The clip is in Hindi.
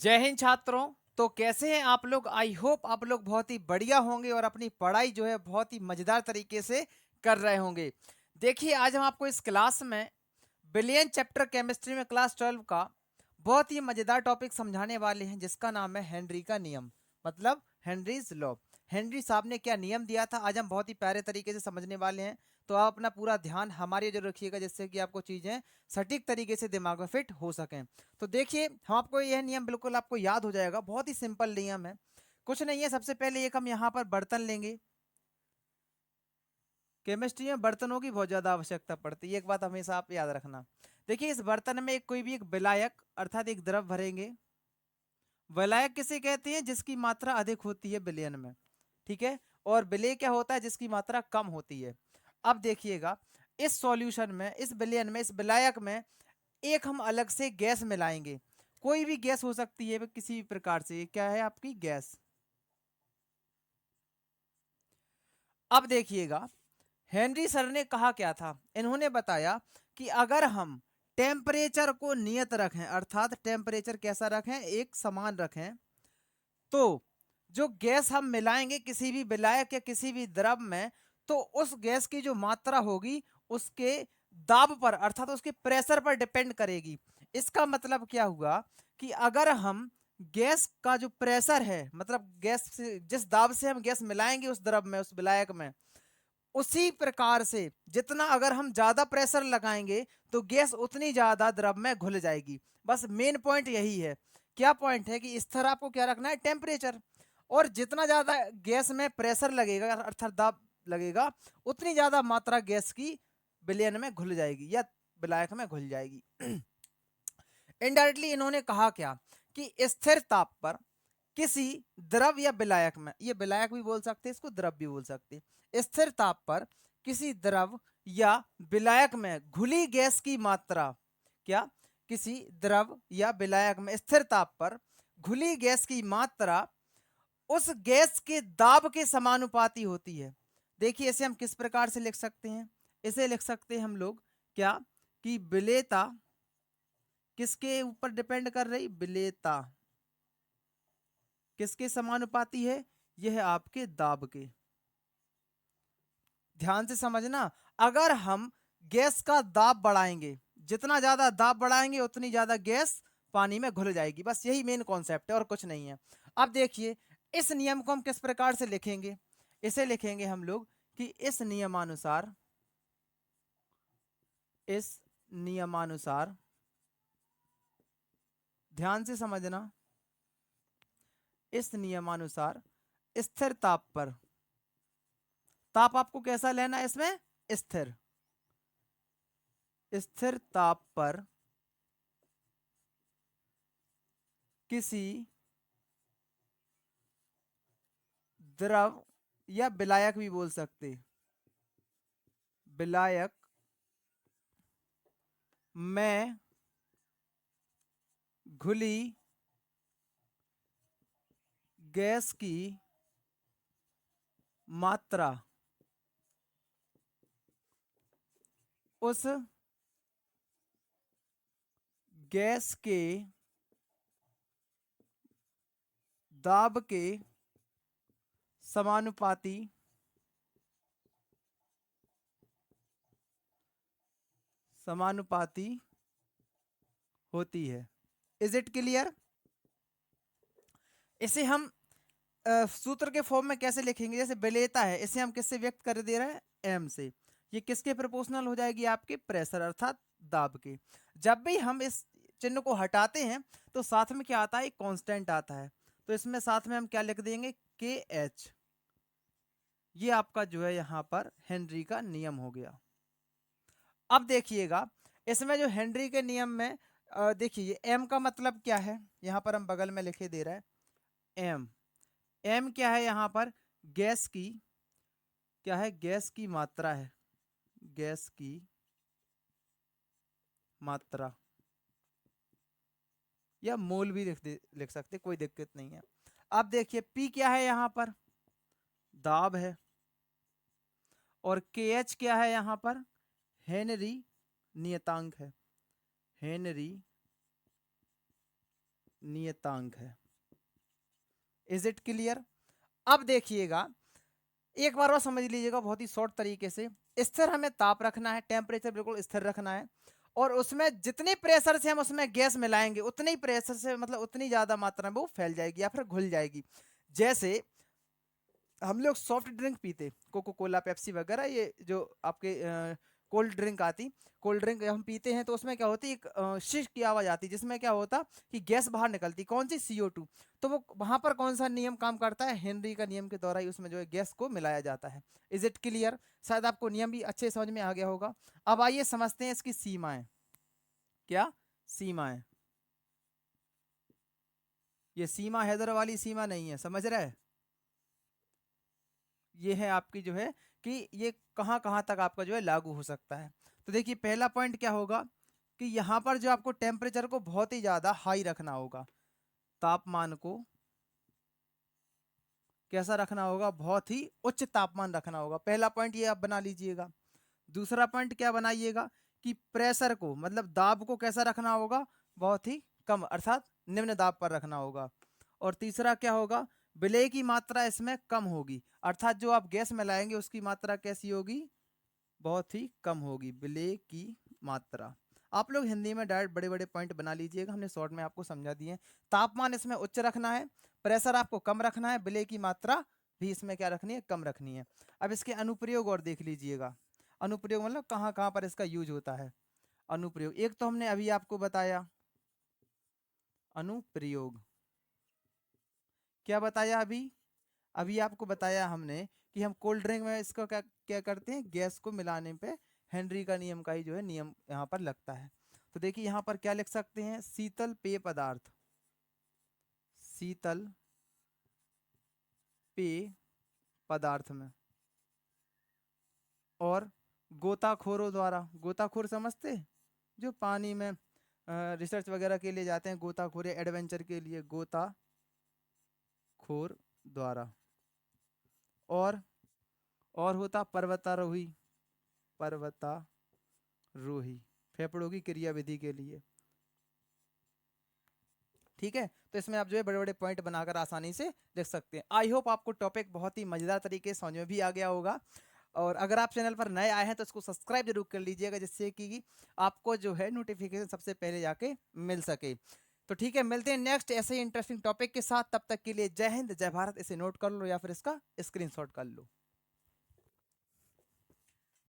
जय हिंद छात्रों। तो कैसे हैं आप लोग? आई होप आप लोग बहुत ही बढ़िया होंगे और अपनी पढ़ाई जो है बहुत ही मजेदार तरीके से कर रहे होंगे। देखिए, आज हम आपको इस क्लास में बिलियन चैप्टर केमिस्ट्री में क्लास 12 का बहुत ही मजेदार टॉपिक समझाने वाले हैं, जिसका नाम है हेनरी का नियम, मतलब हेनरीज लॉ। हेनरी साहब ने क्या नियम दिया था, आज हम बहुत ही प्यारे तरीके से समझने वाले हैं। तो आप अपना पूरा ध्यान हमारी जो रखिएगा, जिससे कि आपको चीजें सटीक तरीके से दिमाग में फिट हो सकें। तो देखिए, हम आपको यह नियम बिल्कुल आपको याद हो जाएगा, बहुत ही सिंपल नियम है, कुछ नहीं है। सबसे पहले एक हम यहाँ पर बर्तन लेंगे। केमिस्ट्री में बर्तनों की बहुत ज्यादा आवश्यकता पड़ती है, एक बात हमेशा आप याद रखना। देखिए, इस बर्तन में कोई भी एक विलायक अर्थात एक द्रव भरेंगे। विलायक किसे कहते हैं? जिसकी मात्रा अधिक होती है विलयन में, ठीक है। और विलय क्या होता है? जिसकी मात्रा कम होती है। अब देखिएगा, इस सॉल्यूशन में, इस विलयन में, इस विलायक में एक हम अलग से गैस मिलाएंगे। कोई भी गैस हो सकती है किसी भी प्रकार से। ये क्या है? आपकी गैस। अब देखिएगा, हेनरी सर ने कहा क्या था? इन्होंने बताया कि अगर हम टेम्परेचर को नियत रखें, अर्थात टेम्परेचर कैसा रखें? एक समान रखें, तो जो गैस हम मिलाएंगे किसी भी विलायक या किसी भी द्रव में, तो उस गैस की जो मात्रा होगी उसके दाब पर अर्थात उसके प्रेशर पर डिपेंड करेगी। इसका मतलब क्या हुआ कि अगर हम गैस का जो प्रेशर है, मतलब गैस से जिस दाब से हम गैस मिलाएंगे उस द्रव में, उस विलायक में, उसी प्रकार से जितना अगर हम ज्यादा प्रेशर लगाएंगे तो गैस उतनी ज्यादा द्रव में घुल जाएगी। बस मेन पॉइंट यही है। क्या पॉइंट है? कि इस तरह आपको क्या रखना है? टेम्परेचर। और जितना ज्यादा गैस में प्रेशर लगेगा अर्थात दाब लगेगा, उतनी ज्यादा मात्रा गैस की विलयन में घुल जाएगी या विलायक में घुल जाएगी। इनडायरेक्टली इन्होंने कहा क्या? कि स्थिर ताप पर किसी द्रव या विलायक में, ये विलायक भी बोल सकते हैं, इसको द्रव भी बोल सकते हैं, स्थिर ताप पर किसी द्रव या विलायक में घुली गैस की मात्रा, क्या? किसी द्रव या विलायक में स्थिर ताप पर घुली गैस की मात्रा उस गैस के दाब के समानुपाती होती है। देखिए, इसे हम किस प्रकार से लिख सकते हैं? इसे लिख सकते हैं हम लोग, क्या? कि विलेयता किसके ऊपर डिपेंड कर रही? विलेयता किसके समानुपाती है? यह आपके दाब के। ध्यान से समझना, अगर हम गैस का दाब बढ़ाएंगे, जितना ज्यादा दाब बढ़ाएंगे उतनी ज्यादा गैस पानी में घुल जाएगी। बस यही मेन कॉन्सेप्ट है और कुछ नहीं है। अब देखिए, इस नियम को हम किस प्रकार से लिखेंगे? इसे लिखेंगे हम लोग कि इस नियमानुसार ध्यान से समझना, इस नियमानुसार स्थिर ताप पर, ताप आपको कैसा लेना है इसमें? स्थिर। स्थिर ताप पर किसी द्रव या विलायक भी बोल सकते, विलायक में घुली गैस की मात्रा उस गैस के दाब के समानुपाती समानुपाती होती है। Is it clear? इसे हम सूत्र के फॉर्म में कैसे लिखेंगे? जैसे विलेयता है, इसे हम किससे व्यक्त कर दे रहे हैं? एम से। ये किसके प्रोपोर्शनल हो जाएगी? आपके प्रेशर अर्थात दाब के। जब भी हम इस चिन्ह को हटाते हैं तो साथ में क्या आता है? एक कांस्टेंट आता है। तो इसमें साथ में हम क्या लिख देंगे? के एच। ये आपका जो है यहाँ पर हेनरी का नियम हो गया। अब देखिएगा, इसमें जो हेनरी के नियम में देखिए, एम का मतलब क्या है? यहाँ पर हम बगल में लिखे दे रहे हैं एम। एम क्या है? यहाँ पर गैस की, क्या है? गैस की मात्रा है, गैस की मात्रा, या मोल भी लिख सकते, कोई दिक्कत नहीं है। अब देखिए, पी क्या है? यहाँ पर दाब है। और के एच क्या है? यहाँ पर हेनरी नियतांक है। हेनरी नियतांक है। Is it clear? अब देखिएगा, एक बार और समझ लीजिएगा बहुत ही शॉर्ट तरीके से। स्थिर हमें ताप रखना है, टेम्परेचर बिल्कुल स्थिर रखना है, और उसमें जितने प्रेशर से हम उसमें गैस मिलाएंगे उतने ही प्रेशर से, मतलब उतनी ज्यादा मात्रा में वो फैल जाएगी या फिर घुल जाएगी। जैसे हम लोग सॉफ्ट ड्रिंक पीते, कोको कोला, पेप्सी वगैरह, ये जो आपके कोल्ड ड्रिंक आती, कोल्ड ड्रिंक हम पीते हैं तो उसमें क्या होती है, एक शिश की आवाज आती, जिसमें क्या होता कि गैस बाहर निकलती, कौन सी, CO2। तो वो वहां पर कौन सा नियम काम करता है, हेनरी का नियम के द्वारा ही उसमें जो है गैस को मिलाया जाता है। Is it clear? शायद आपको नियम भी अच्छे समझ में आ गया होगा। अब आइए समझते हैं इसकी सीमाएं। क्या सीमाएं? ये सीमा हैदर वाली सीमा नहीं है, समझ रहे हैं? ये है आपकी जो है कि ये कहाँ कहाँ तक आपका जो है लागू हो सकता है। तो देखिए पहला पॉइंट क्या होगा कि यहाँ पर जो आपको टेम्परेचर को बहुत ही ज्यादा हाई रखना होगा, तापमान को कैसा रखना होगा, बहुत ही उच्च तापमान रखना होगा। पहला पॉइंट ये आप बना लीजिएगा। दूसरा पॉइंट क्या बनाइएगा कि प्रेशर को, मतलब दाब को कैसा रखना होगा, बहुत ही कम, अर्थात निम्न दाब पर रखना होगा। और तीसरा क्या होगा, विलय की मात्रा इसमें कम होगी, अर्थात जो आप गैस में लाएंगे उसकी मात्रा कैसी होगी, बहुत ही कम होगी, विलय की मात्रा। आप लोग हिंदी में डायरेक्ट बड़े बड़े पॉइंट बना लीजिएगा, हमने शॉर्ट में आपको समझा दिए। तापमान इसमें उच्च रखना है, प्रेशर आपको कम रखना है, विलय की मात्रा भी इसमें क्या रखनी है, कम रखनी है। अब इसके अनुप्रयोग और देख लीजिएगा। अनुप्रयोग मतलब कहाँ कहाँ पर इसका यूज होता है। अनुप्रयोग एक तो हमने अभी आपको बताया, अनुप्रयोग क्या बताया अभी, अभी आपको बताया हमने कि हम कोल्ड ड्रिंक में इसका क्या क्या करते हैं, गैस को मिलाने पे हेनरी का नियम का ही जो है नियम यहाँ पर लगता है। तो देखिए यहाँ पर क्या लिख सकते हैं, शीतल पेय पदार्थ, शीतल पेय पदार्थ में, और गोताखोरों द्वारा, गोताखोर समझते, जो पानी में रिसर्च वगैरह के लिए जाते हैं, गोताखोर या एडवेंचर के लिए, गोताखोर द्वारा। और होता पर्वतारोही, पर्वतारोही फेफड़ों की क्रियाविधि के लिए। ठीक है, तो इसमें आप जो है बड़े बड़े पॉइंट बनाकर आसानी से लिख सकते हैं। आई होप आपको टॉपिक बहुत ही मजेदार तरीके से समझ में भी आ गया होगा। और अगर आप चैनल पर नए आए हैं तो इसको सब्सक्राइब जरूर कर लीजिएगा, जिससे कि आपको जो है नोटिफिकेशन सबसे पहले जाके मिल सके। तो ठीक है, मिलते हैं नेक्स्ट ऐसे ही इंटरेस्टिंग टॉपिक के साथ। तब तक के लिए जय हिंद, जय भारत। इसे नोट कर लो या फिर इसका स्क्रीनशॉट कर लो।